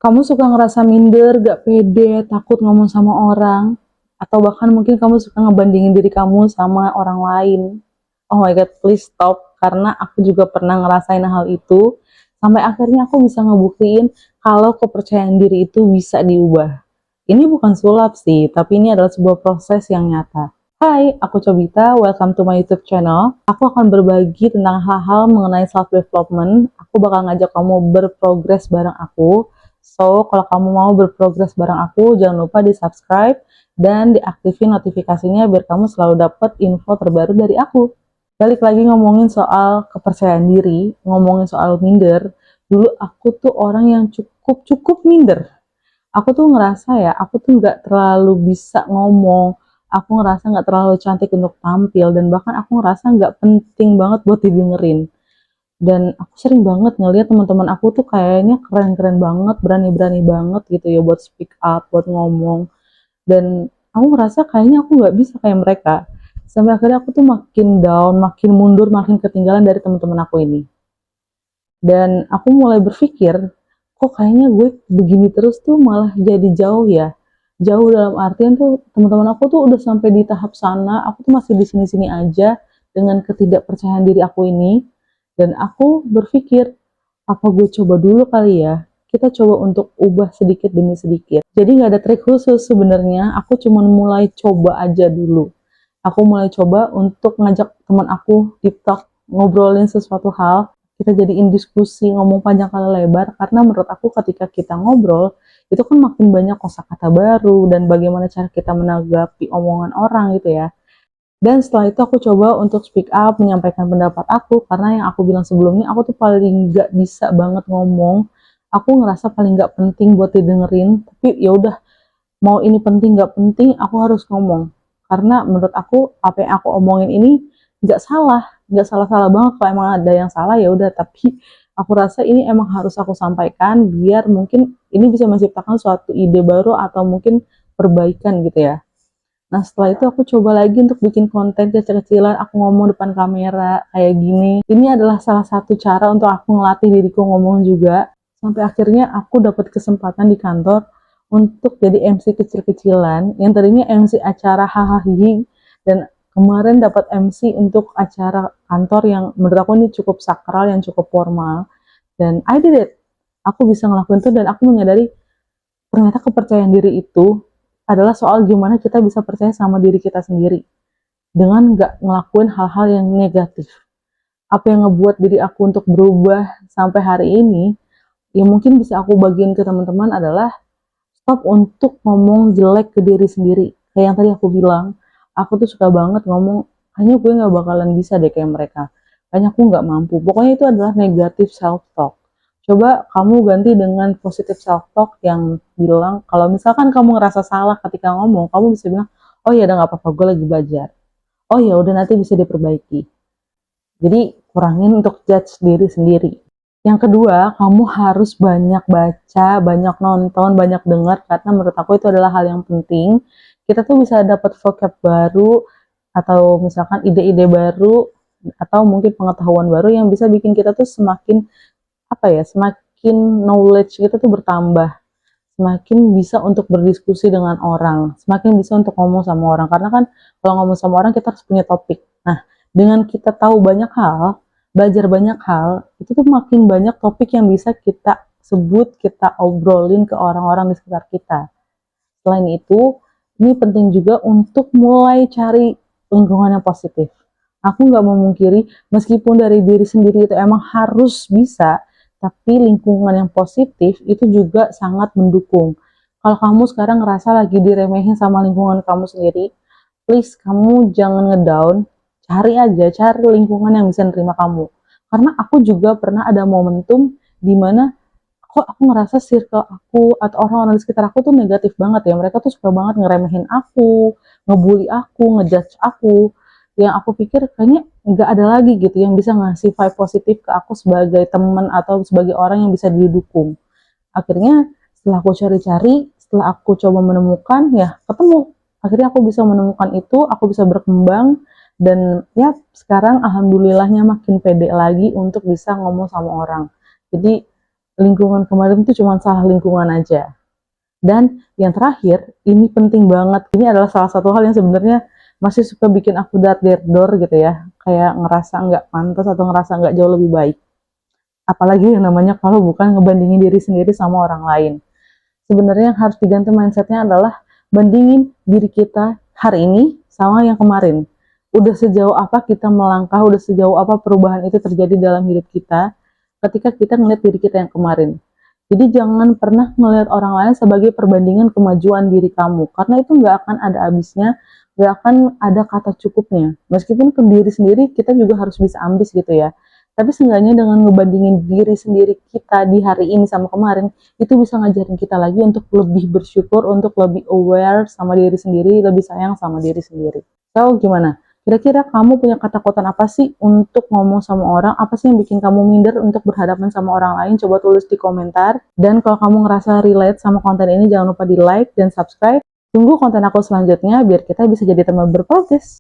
Kamu suka ngerasa minder, gak pede, takut ngomong sama orang, atau bahkan mungkin kamu suka ngebandingin diri kamu sama orang lain. Oh my god, please stop, karena aku juga pernah ngerasain hal itu, sampai akhirnya aku bisa ngebuktiin kalau kepercayaan diri itu bisa diubah. Ini bukan sulap sih, tapi ini adalah sebuah proses yang nyata. Hai, aku Cobita, welcome to my YouTube channel. Aku akan berbagi tentang hal-hal mengenai self-development. Aku bakal ngajak kamu berprogres bareng aku. So, kalau kamu mau berprogres bareng aku, jangan lupa di-subscribe dan diaktifin notifikasinya biar kamu selalu dapat info terbaru dari aku. Balik lagi ngomongin soal kepercayaan diri, ngomongin soal minder. Dulu aku tuh orang yang cukup minder. Aku tuh ngerasa ya, aku tuh nggak terlalu bisa ngomong, aku ngerasa nggak terlalu cantik untuk tampil, dan bahkan aku ngerasa nggak penting banget buat didengerin. Dan aku sering banget ngeliat teman-teman aku tuh kayaknya keren-keren banget, berani-berani banget gitu ya buat speak up, buat ngomong. Dan aku ngerasa kayaknya aku nggak bisa kayak mereka. Sampai akhirnya aku tuh makin down, makin mundur, makin ketinggalan dari teman-teman aku ini. Dan aku mulai berpikir, kok kayaknya gue begini terus tuh malah jadi jauh ya. Jauh dalam artian tuh teman-teman aku tuh udah sampai di tahap sana, aku tuh masih di sini-sini aja dengan ketidakpercayaan diri aku ini. Dan aku berpikir, apa gue coba dulu kali ya? Kita coba untuk ubah sedikit demi sedikit. Jadi nggak ada trik khusus sebenarnya, aku cuma mulai coba aja dulu. Aku mulai coba untuk ngajak teman aku TikTok ngobrolin sesuatu hal, kita jadiin diskusi, ngomong panjang kali lebar, karena menurut aku ketika kita ngobrol, itu kan makin banyak kosakata baru, dan bagaimana cara kita menanggapi omongan orang gitu ya. Dan setelah itu aku coba untuk speak up, menyampaikan pendapat aku, karena yang aku bilang sebelumnya, aku tuh paling gak bisa banget ngomong, aku ngerasa paling gak penting buat didengerin, tapi ya udah, mau ini penting gak penting, aku harus ngomong. Karena menurut aku, apa yang aku omongin ini gak salah, gak salah-salah banget. Kalau emang ada yang salah ya udah, tapi aku rasa ini emang harus aku sampaikan, biar mungkin ini bisa menciptakan suatu ide baru, atau mungkin perbaikan gitu ya. Nah, setelah itu aku coba lagi untuk bikin konten kecil-kecilan, aku ngomong depan kamera, kayak gini. Ini adalah salah satu cara untuk aku ngelatih diriku ngomong juga, sampai akhirnya aku dapat kesempatan di kantor untuk jadi MC kecil-kecilan, yang tadinya MC acara hahaha, dan kemarin dapat MC untuk acara kantor yang menurut aku ini cukup sakral, yang cukup formal, dan I did it. Aku bisa ngelakuin itu, dan aku menyadari ternyata kepercayaan diri itu adalah soal gimana kita bisa percaya sama diri kita sendiri dengan nggak ngelakuin hal-hal yang negatif. Apa yang ngebuat diri aku untuk berubah sampai hari ini, ya mungkin bisa aku bagiin ke teman-teman adalah stop untuk ngomong jelek ke diri sendiri. Kayak yang tadi aku bilang, aku tuh suka banget ngomong, kayaknya gue nggak bakalan bisa deh kayak mereka. Kayaknya aku nggak mampu. Pokoknya itu adalah negatif self-talk. Coba kamu ganti dengan positive self-talk yang bilang, kalau misalkan kamu ngerasa salah ketika ngomong, kamu bisa bilang, oh ya udah nggak apa-apa, gue lagi belajar. Oh ya udah, nanti bisa diperbaiki. Jadi kurangin untuk judge diri sendiri. Yang kedua, kamu harus banyak baca, banyak nonton, banyak dengar, karena menurut aku itu adalah hal yang penting. Kita tuh bisa dapat vocab baru, atau misalkan ide-ide baru, atau mungkin pengetahuan baru yang bisa bikin kita tuh semakin, apa ya, semakin knowledge kita tuh bertambah, semakin bisa untuk berdiskusi dengan orang, semakin bisa untuk ngomong sama orang, karena kan kalau ngomong sama orang kita harus punya topik. Nah, dengan kita tahu banyak hal, belajar banyak hal, itu tuh makin banyak topik yang bisa kita sebut, kita obrolin ke orang-orang di sekitar kita. Selain itu, ini penting juga untuk mulai cari lingkungan yang positif. Aku nggak memungkiri, meskipun dari diri sendiri itu emang harus bisa, tapi lingkungan yang positif itu juga sangat mendukung. Kalau kamu sekarang ngerasa lagi diremehin sama lingkungan kamu sendiri, please kamu jangan ngedown, cari lingkungan yang bisa nerima kamu. Karena aku juga pernah ada momentum di mana kok aku ngerasa circle aku atau orang-orang di sekitar aku tuh negatif banget ya. Mereka tuh suka banget ngeremehin aku, ngebully aku, ngejudge aku. Yang aku pikir kayaknya nggak ada lagi gitu yang bisa ngasih vibe positif ke aku sebagai teman atau sebagai orang yang bisa didukung. Akhirnya setelah aku cari-cari, setelah aku coba menemukan, ya ketemu. Akhirnya aku bisa menemukan itu, aku bisa berkembang, dan ya sekarang alhamdulillahnya makin pede lagi untuk bisa ngomong sama orang. Jadi lingkungan kemarin itu cuma salah lingkungan aja. Dan yang terakhir, ini penting banget. Ini adalah salah satu hal yang sebenarnya masih suka bikin aku dar gitu ya. Kayak ngerasa nggak pantas atau ngerasa nggak jauh lebih baik. Apalagi yang namanya kalau bukan ngebandingin diri sendiri sama orang lain. Sebenarnya yang harus diganti mindsetnya adalah bandingin diri kita hari ini sama yang kemarin. Udah sejauh apa kita melangkah, udah sejauh apa perubahan itu terjadi dalam hidup kita ketika kita ngeliat diri kita yang kemarin. Jadi jangan pernah melihat orang lain sebagai perbandingan kemajuan diri kamu, karena itu nggak akan ada habisnya, nggak akan ada kata cukupnya. Meskipun ke diri sendiri kita juga harus bisa ambis gitu ya. Tapi seenggaknya dengan ngebandingin diri sendiri kita di hari ini sama kemarin, itu bisa ngajarin kita lagi untuk lebih bersyukur, untuk lebih aware sama diri sendiri, lebih sayang sama diri sendiri. So, gimana? Kira-kira kamu punya ketakutan apa sih untuk ngomong sama orang? Apa sih yang bikin kamu minder untuk berhadapan sama orang lain? Coba tulis di komentar. Dan kalau kamu ngerasa relate sama konten ini, jangan lupa di like dan subscribe. Tunggu konten aku selanjutnya biar kita bisa jadi teman berprogres.